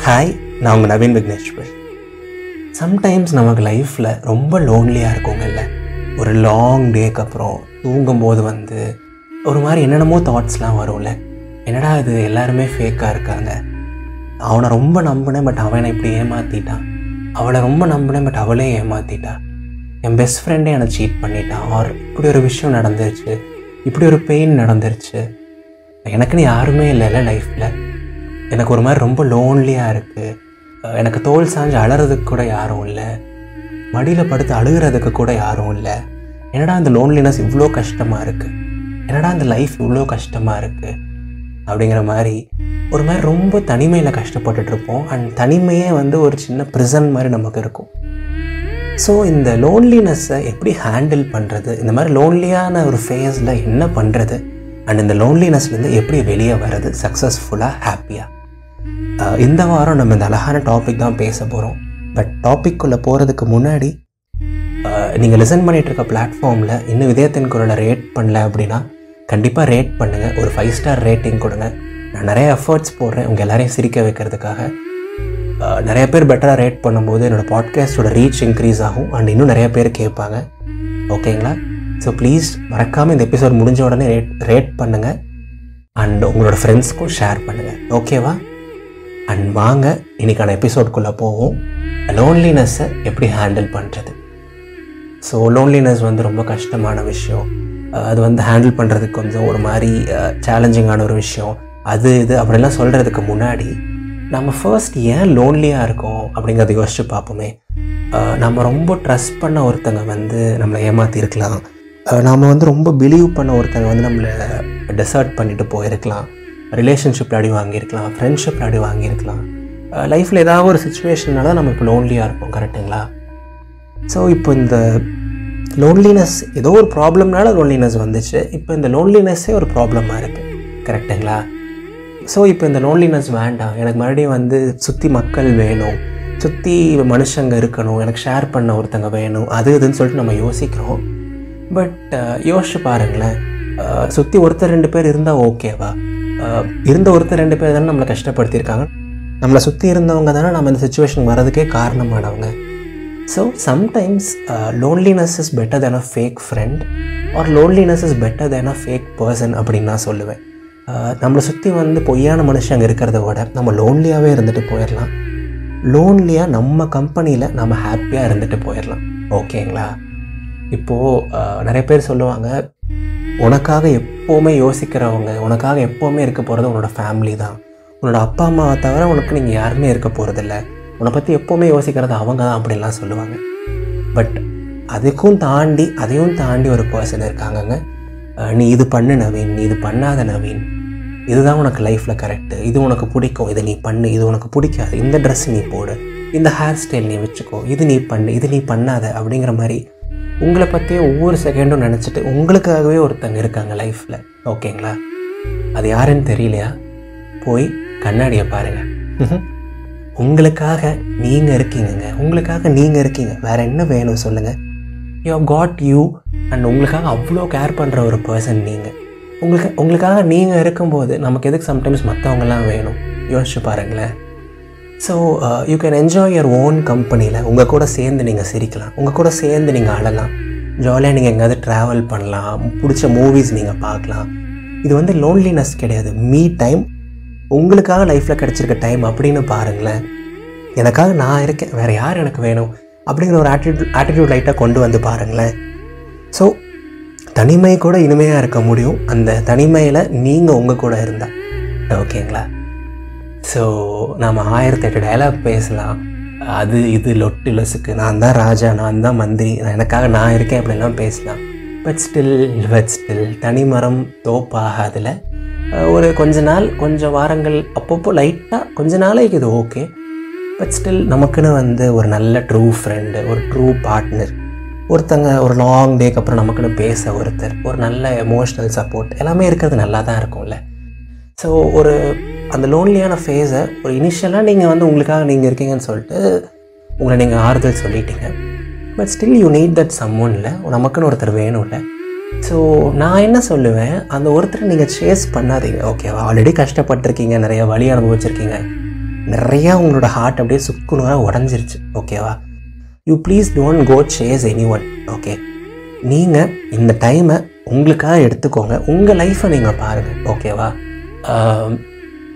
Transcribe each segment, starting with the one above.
Hi, நான் உங்கள் Naveen Vigneshwar. Sometimes நமக்கு லைஃப்பில் ரொம்ப லோன்லியாக இருக்குங்கல்ல. ஒரு லாங் டேக்கு அப்புறம் தூங்கும்போது ஒரு மாதிரி என்னென்னமோ தாட்ஸ்லாம் வரும்ல. என்னடா இது, எல்லாருமே ஃபேக்காக இருக்காங்க. அவனை ரொம்ப நம்பினேன், பட் அவனை இப்படி ஏமாற்றிட்டான். அவளை ரொம்ப நம்பினேன், பட் அவளே ஏமாற்றிட்டா. என் பெஸ்ட் ஃப்ரெண்டே என்னை சீட் பண்ணிட்டான். ஆர் இப்படி ஒரு விஷயம் நடந்துருச்சு, இப்படி ஒரு பெயின் நடந்துருச்சு. எனக்குன்னு யாருமே இல்லைல்ல லைஃப்பில். எனக்கு ஒரு மாதிரி ரொம்ப லோன்லியாக இருக்குது. எனக்கு தோல் சாஞ்சு அழறதுக்கு கூட யாரும் இல்லை, மடியில் படுத்து அழுகிறதுக்கு கூட யாரும் இல்லை. என்னடா இந்த லோன்லினஸ் இவ்வளோ கஷ்டமாக இருக்குது, என்னடா இந்த லைஃப் இவ்வளோ கஷ்டமாக இருக்குது அப்படிங்கிற மாதிரி ஒரு மாதிரி ரொம்ப தனிமையில் கஷ்டப்பட்டுட்ருப்போம். அண்ட் தனிமையே ஒரு சின்ன ப்ரிசன் மாதிரி நமக்கு இருக்கும். ஸோ இந்த லோன்லினஸ்ஸை எப்படி ஹேண்டில் பண்ணுறது, இந்த மாதிரி லோன்லியான ஒரு ஃபேஸில் என்ன பண்ணுறது, அண்ட் இந்த லோன்லினஸ்லேருந்து எப்படி வெளியே வர்றது சக்ஸஸ்ஃபுல்லாக, ஹாப்பியாக. இந்த வாரம் நம்ம இந்த அழகான டாபிக் தான் பேச போகிறோம். பட் டாபிக்குள்ளே போகிறதுக்கு முன்னாடி நீங்கள் லிசன் பண்ணிகிட்டு இருக்க பிளாட்ஃபார்மில் இன்னும் இதயத்தின் குரலை ரேட் பண்ணல அப்படின்னா கண்டிப்பாக ரேட் பண்ணுங்கள். ஒரு 5 ஸ்டார் ரேட்டிங் கொடுங்க. நான் நிறைய எஃபர்ட்ஸ் போடுறேன் உங்கள் எல்லாரையும் சிரிக்க வைக்கிறதுக்காக. நிறைய பேர் பெட்டராக ரேட் பண்ணும்போது என்னோடய பாட்காஸ்ட்டோட ரீச் இன்க்ரீஸ் ஆகும் அண்ட் இன்னும் நிறைய பேர் கேட்பாங்க. ஓகேங்களா? ஸோ ப்ளீஸ் மறக்காமல் இந்த எபிசோட் முடிஞ்ச உடனே ரேட் பண்ணுங்கள் அண்ட் உங்களோட ஃப்ரெண்ட்ஸ்க்கும் ஷேர் பண்ணுங்கள். ஓகேவா? அண்ட் வாங்க இன்றைக்கான எபிசோட்குள்ளே போவோம். லோன்லினஸ்ஸை எப்படி ஹேண்டில் பண்ணுறது. ஸோ லோன்லினஸ் ரொம்ப கஷ்டமான விஷயம். அது ஹேண்டில் பண்ணுறதுக்கு கொஞ்சம் ஒரு மாதிரி சேலஞ்சிங்கான ஒரு விஷயம். இது அப்படிலாம் சொல்கிறதுக்கு முன்னாடி நம்ம ஃபர்ஸ்ட் ஏன் லோன்லியாக இருக்கோம் அப்படிங்கிறத யோசிச்சு பார்ப்போமே. நம்ம ரொம்ப ட்ரஸ்ட் பண்ண ஒருத்தங்க நம்மளை ஏமாற்றிருக்கலாம். நாம் ரொம்ப பிலீவ் பண்ண ஒருத்தங்க நம்மளை டெசர்ட் பண்ணிட்டு போயிருக்கலாம். ரிலேஷன்ஷிப்பில் அடி வாங்கியிருக்கலாம், ஃப்ரெண்ட்ஷிப்பில் அடி வாங்கியிருக்கலாம். லைஃப்பில் ஏதாவது ஒரு சுச்சுவேஷனால தான் நம்ம இப்போ லோன்லியாக இருப்போம். கரெக்டுங்களா? ஸோ இப்போ இந்த லோன்லினஸ் ஏதோ ஒரு ப்ராப்ளம்னால லோன்லினஸ் வந்துச்சு. இப்போ இந்த லோன்லினஸ்ஸே ஒரு ப்ராப்ளமாக இருக்குது. கரெக்டுங்களா? ஸோ இப்போ இந்த லோன்லினஸ் வேண்டாம், எனக்கு மறுபடியும் சுற்றி மக்கள் வேணும், சுற்றி மனுஷங்க இருக்கணும், எனக்கு ஷேர் பண்ண ஒருத்தங்க வேணும், இதுன்னு சொல்லிட்டு நம்ம யோசிக்கிறோம். பட் யோசிச்சு பாருங்களேன், சுற்றி ஒருத்தர் 2 பேர் இருந்தால் ஓகேவா? இருந்த ஒருத்தர் 2 பேர் தானே நம்மளை கஷ்டப்படுத்தியிருக்காங்க. நம்மளை சுற்றி இருந்தவங்க தானே நம்ம இந்த சுச்சுவேஷன் வர்றதுக்கே காரணமானவங்க. So sometimes loneliness is better than a fake friend or loneliness is better than a fake person அப்படின்னு நான் சொல்லுவேன். நம்மளை சுற்றி பொய்யான மனுஷங்க இருக்கிறத விட நம்ம லோன்லியாகவே இருந்துட்டு போயிடலாம். லோன்லியாக நம்ம கம்பெனியில் நம்ம ஹாப்பியாக இருந்துட்டு போயிடலாம். ஓகேங்களா? இப்போது நிறைய பேர் சொல்லுவாங்க, உனக்காக எப்போவுமே யோசிக்கிறவங்க, உனக்காக எப்போவுமே இருக்க போகிறது உன்னோட ஃபேமிலி தான், உன்னோட அப்பா அம்மாவை தவிர உனக்கு நீங்கள் யாருமே இருக்க போகிறதில்ல, உன்னை பற்றி எப்போவுமே யோசிக்கிறது அவங்க தான் அப்படின்லாம் சொல்லுவாங்க. பட் அதையும் தாண்டி ஒரு பர்சன் இருக்காங்கங்க. நீ இது பண்ணு நவீன், நீ இது பண்ணாத நவீன், இதுதான் உனக்கு லைஃப்பில் கரெக்டு, இது உனக்கு பிடிக்கும், இதை நீ பண்ணு, இது உனக்கு பிடிக்காது, இந்த ட்ரெஸ் நீ போடு, இந்த ஹேர் ஸ்டைல் நீ வச்சுக்கோ, இது நீ பண்ணு, இது நீ பண்ணாத அப்படிங்கிற மாதிரி உங்களை பற்றியே ஒவ்வொரு செகண்டும் நினச்சிட்டு உங்களுக்காகவே ஒருத்தங்க இருக்காங்க லைஃப்பில். ஓகேங்களா? அது யாருன்னு தெரியலையா? போய் கண்ணாடியை பாருங்கள். உங்களுக்காக நீங்கள் இருக்கீங்க, உங்களுக்காக நீங்கள் இருக்கீங்க. வேறு என்ன வேணும் சொல்லுங்கள்? You have got you and உங்களுக்காக அவ்வளோ கேர் பண்ணுற ஒரு பர்சன் நீங்கள். உங்களுக்காக நீங்கள் இருக்கும்போது நமக்கு எதுக்கு சம்டைம்ஸ் மற்றவங்கலாம் வேணும்? யோசிச்சு பாருங்களேன். So you can enjoy your own கம்பெனியில். உங்கள் கூட சேர்ந்து நீங்கள் சிரிக்கலாம், உங்கள் கூட சேர்ந்து நீங்கள் அழலாம், ஜாலியாக நீங்கள் எங்கேயாவது ட்ராவல் பண்ணலாம், பிடிச்ச மூவிஸ் நீங்கள் பார்க்கலாம். இது லோன்லினஸ் கிடையாது, மீ டைம். உங்களுக்காக லைஃப்பில் கிடச்சிருக்க டைம் அப்படின்னு பாருங்களேன். எனக்காக நான் இருக்கேன், வேறு யார் எனக்கு வேணும் அப்படிங்கிற ஒரு ஆட்டிடியூட் லைட்டாக கொண்டு பாருங்களேன். ஸோ தனிமை கூட இனிமையாக இருக்க முடியும், அந்த தனிமையில் நீங்கள் உங்கள் கூட இருந்தால். ஓகேங்களா? ஸோ நாம் 1008 டயலாக் பேசலாம், இது லொட்டு லொசுக்கு, நான் தான் ராஜா, நான் தான் மந்திரி, எனக்காக நான் இருக்கேன் அப்படின்லாம் பேசலாம். பட் ஸ்டில் தனிமரம் தோப்பாகாதில் ஒரு கொஞ்சம் வாரங்கள் அப்பப்போ லைட்டாக கொஞ்ச நாளைக்கு இது ஓகே. பட் ஸ்டில் நமக்குன்னு ஒரு நல்ல ட்ரூ ஃப்ரெண்டு, ஒரு ட்ரூ பார்ட்னர், ஒருத்தங்க ஒரு லாங் டேக்கு அப்புறம் நமக்குன்னு பேச ஒருத்தர், ஒரு நல்ல எமோஷ்னல் சப்போர்ட் எல்லாமே இருக்கிறது நல்லா தான் இருக்கும்ல. ஸோ அந்த லோன்லியான ஃபேஸை ஒரு இனிஷியலாக நீங்கள் உங்களுக்காக நீங்கள் இருக்கீங்கன்னு சொல்லிட்டு உங்களை நீங்கள் ஆறுதல் சொல்லிட்டீங்க. But still you need that சம்மோன்ல, நமக்குன்னு ஒருத்தர் வேணும்ல. ஸோ நான் என்ன சொல்லுவேன், அந்த ஒருத்தரை நீங்கள் சேஸ் பண்ணாதீங்க. ஓகேவா? ஆல்ரெடி கஷ்டப்பட்டிருக்கீங்க, நிறைய வலி அனுபவிச்சிருக்கீங்க. நிறையா உங்களோட ஹார்ட் அப்படியே சுக்குநூறாக உடஞ்சிருச்சு. ஓகேவா? You please don't go chase any one. Okay, நீங்கள் இந்த டைமை உங்களுக்காக எடுத்துக்கோங்க. உங்கள் லைஃப்பை நீங்கள் பாருங்கள். ஓகேவா?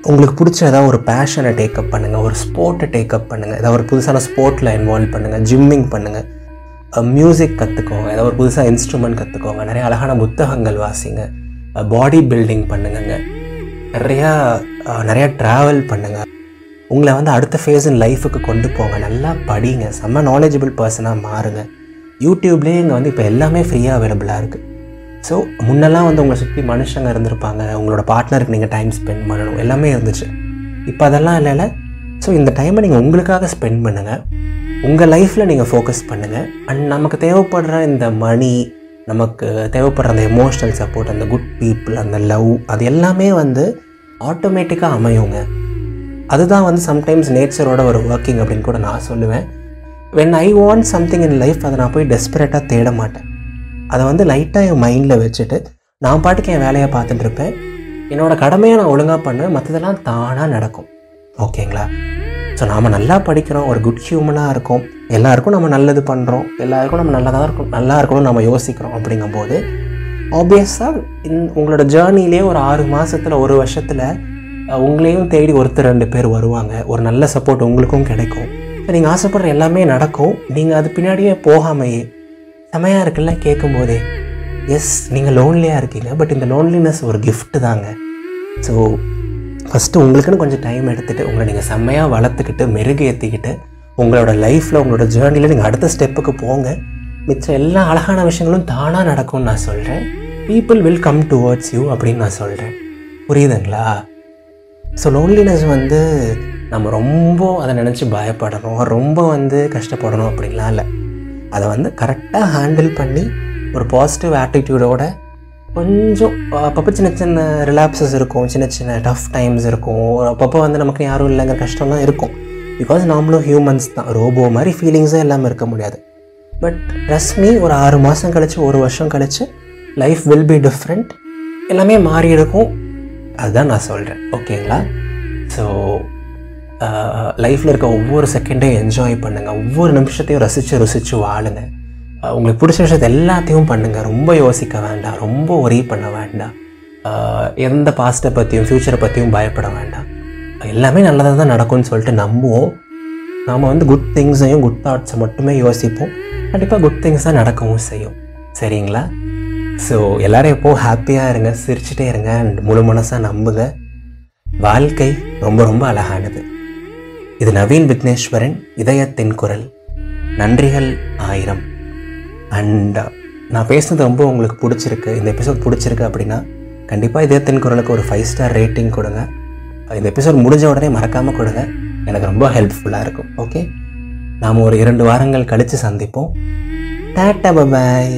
உங்களுக்கு பிடிச்ச ஏதாவது ஒரு பேஷனை டேக்கப் பண்ணுங்கள், ஒரு ஸ்போர்ட்டை டேக்கப் பண்ணுங்கள், ஏதாவது ஒரு புதுசான ஸ்போர்ட்டில் இன்வால்வ் பண்ணுங்கள், ஜிம்மிங் பண்ணுங்கள், மியூசிக் கற்றுக்கோங்க, ஏதாவது ஒரு புதுசாக இன்ஸ்ட்ருமெண்ட் கற்றுக்கோங்க, நிறைய அழகான புத்தகங்கள் வாசிங்க, பாடி பில்டிங் பண்ணுங்க, நிறையா ட்ராவல் பண்ணுங்கள், உங்களை வந்து அடுத்த ஃபேஸ் இன் லைஃபுக்கு கொண்டு போங்க, நல்லா படிங்க, செம்ம நாலேஜபிள் பர்சனாக மாறுங்க. யூடியூப்லேயே இங்கே வந்து இப்போ எல்லாமே ஃப்ரீயாக அவைலபிளாக இருக்குது. ஸோ முன்னெல்லாம் வந்து உங்களை சுற்றி மனுஷங்க இருந்திருப்பாங்க, உங்களோட பார்ட்னருக்கு நீங்கள் டைம் ஸ்பெண்ட் பண்ணணும், எல்லாமே இருந்துச்சு. இப்போ அதெல்லாம் இல்லைல்ல. ஸோ இந்த டைமை நீங்கள் உங்களுக்காக ஸ்பெண்ட் பண்ணுங்கள், உங்கள் லைஃப்பில் நீங்கள் ஃபோக்கஸ் பண்ணுங்கள். அண்ட் நமக்கு தேவைப்படுற இந்த மணி, நமக்கு தேவைப்படுற அந்த எமோஷ்னல் சப்போர்ட், அந்த குட் பீப்புள், அந்த லவ், அது எல்லாமே வந்து ஆட்டோமேட்டிக்காக அமையுங்க. அதுதான் வந்து சம்டைம்ஸ் நேச்சரோட ஒரு ஒர்க்கிங் அப்படின்னு கூட நான் சொல்லுவேன். When I want something in life, அதை நான் போய் டெஸ்பரேட்டாக தேட மாட்டேன். அதை வந்து லைட்டாக என் மைண்டில் வச்சுட்டு நான் பாட்டுக்கு என் வேலையை பார்த்துட்டு இருப்பேன். என்னோடய கடமையை நான் ஒழுங்காக பண்ணுவேன், மற்றதெல்லாம் தானாக நடக்கும். ஓகேங்களா? ஸோ நாம் நல்லா படிக்கிறோம், ஒரு குட் ஹியூமனாக இருக்கோம், எல்லாருக்கும் நம்ம நல்லது பண்ணுறோம், எல்லாருக்கும் நம்ம நல்லா இருக்கணும்னு நம்ம யோசிக்கிறோம். அப்படிங்கும்போது ஆப்வியஸாக உங்களோட ஜேர்னிலே ஒரு 6 மாதத்தில் 1 வருஷத்தில் உங்களையும் தேடி ஒருத்தர் 2 பேர் வருவாங்க. ஒரு நல்ல சப்போர்ட் உங்களுக்கும் கிடைக்கும். நீங்கள் ஆசைப்படுற எல்லாமே நடக்கும். நீங்கள் அது பின்னாடியே போகாமையே செமையாக இருக்குல்ல கேட்கும்போதே. எஸ், நீங்கள் லோன்லியாக இருக்கீங்க, பட் இந்த லோன்லினஸ் ஒரு கிஃப்ட்டு தாங்க. ஸோ ஃபஸ்ட்டு உங்களுக்குன்னு கொஞ்சம் டைம் எடுத்துகிட்டு உங்களை நீங்கள் செம்மையாக வளர்த்துக்கிட்டு மெருகேற்றிக்கிட்டு உங்களோட லைஃப்பில், உங்களோட ஜேர்னியில் நீங்கள் அடுத்த ஸ்டெப்புக்கு போங்க. மிச்சம் எல்லா அழகான விஷயங்களும் தானாக நடக்கும்னு நான் சொல்கிறேன். People will come towards you அப்படின்னு நான் சொல்கிறேன். புரியுதுங்களா? ஸோ லோன்லினஸ் வந்து நம்ம ரொம்ப அதை நினச்சி பயப்படணும், ரொம்ப வந்து கஷ்டப்படணும் அப்படின்லாம் இல்லை. அதை வந்து கரெக்டாக ஹேண்டில் பண்ணி ஒரு பாசிட்டிவ் ஆட்டிடியூடோட கொஞ்சம் அப்பப்போ சின்ன சின்ன ரிலாப்ஸஸ் இருக்கும், சின்ன சின்ன டஃப் டைம்ஸ் இருக்கும், அப்பப்போ வந்து நமக்கு யாரும் இல்லைங்கிற கஷ்டம்லாம் இருக்கும். பிகாஸ் நாமளும் ஹியூமன்ஸ் தான், ரோபோ மாதிரி ஃபீலிங்ஸே இல்லாமல் இருக்க முடியாது. பட் ட்ரஸ்ட் மீ, ஒரு 6 மாதம் கழிச்சு, 1 வருஷம் கழிச்சு லைஃப் வில் பி டிஃப்ரெண்ட். எல்லாமே மாறி இருக்கும். அதுதான் நான் சொல்கிறேன். ஓகேங்களா? ஸோ லைஃப்பில் இருக்க ஒவ்வொரு செகண்டையும் என்ஜாய் பண்ணுங்கள், ஒவ்வொரு நிமிஷத்தையும் ரசித்து வாழுங்க. உங்களுக்கு பிடிச்ச விஷயத்தை எல்லாத்தையும் பண்ணுங்கள். ரொம்ப யோசிக்க வேண்டாம், ரொம்ப ஒரீ பண்ண வேண்டாம், எந்த பாஸ்ட்டை பற்றியும் ஃப்யூச்சரை பற்றியும் பயப்பட வேண்டாம். எல்லாமே நல்லதாக தான் நடக்கும்னு சொல்லிட்டு நம்புவோம். நாம் வந்து குட் திங்ஸையும் குட் தாட்ஸை மட்டுமே யோசிப்போம். கண்டிப்பாக குட் திங்ஸ் தான் நடக்கவும் செய்யும். சரிங்களா? ஸோ எல்லோரும் எப்போது ஹாப்பியாக இருங்க, சிரிச்சுட்டே இருங்க, அண்ட் முழு மனசாக நம்புங்க. வாழ்க்கை ரொம்ப ரொம்ப அழகானது. இது நவீன் விக்னேஸ்வரன், இதயத்தின் குரல். நன்றிகள் 1000. அண்ட் நான் பேசுனது ரொம்ப உங்களுக்கு பிடிச்சிருக்கு, இந்த எபிசோட் பிடிச்சிருக்கு அப்படின்னா கண்டிப்பாக இதயத்தின் குரலுக்கு ஒரு 5 ஸ்டார் ரேட்டிங் கொடுங்க. இந்த எபிசோட் முடிஞ்ச உடனே மறக்காமல் கொடுங்க, எனக்கு ரொம்ப ஹெல்ப்ஃபுல்லாக இருக்கும். ஓகே, நாம் ஒரு 2 வாரங்கள் கழித்து சந்திப்போம். Tata, bye bye.